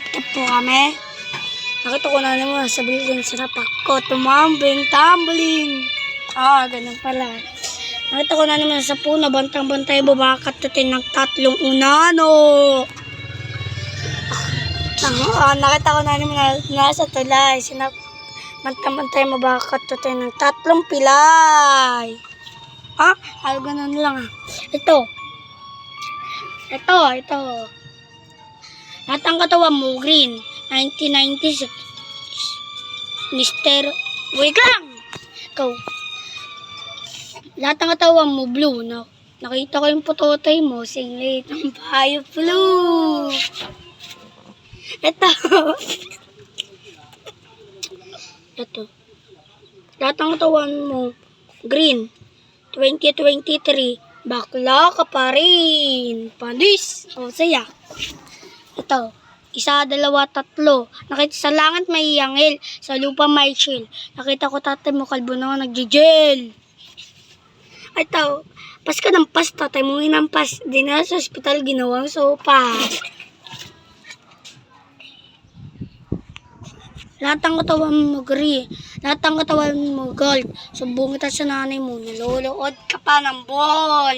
Ito po kami. Nakita ko na naman sa building sa tapak ko. Tumbling. Ganun pala. Nakita ko na naman sa puno. Bantang-bantay bumakat natin ng 3 unano. Nakita ko na naman nasa tulay. Bantang-bantay mabakat natin ng 3 pilay. Ganun lang. Ito. Lahat ang katawan mo, green. 1996. Wait lang! Ikaw. Lahat ang katawan mo, blue. Nakita ko yung putotay mo. Singlet ng bayo, blue. Ito. Lahat ang katawan mo, green. 2023. Bakla ka pa rin. Panis. Saya. Ito. 1, 2, 3. Nakita sa langit may yangil. Sa lupa may chill. Nakita ko tatay mo kalbo na nagje-gel. Ito. Pas ka ng pas. Tatay mo hinampas. Di na sa ospital ginawang sopa. Lahat ang katawan mo green. Lahat ang katawan mo gold. Sumbong kita sa nanay mo. Nilolood ka pa ng ball.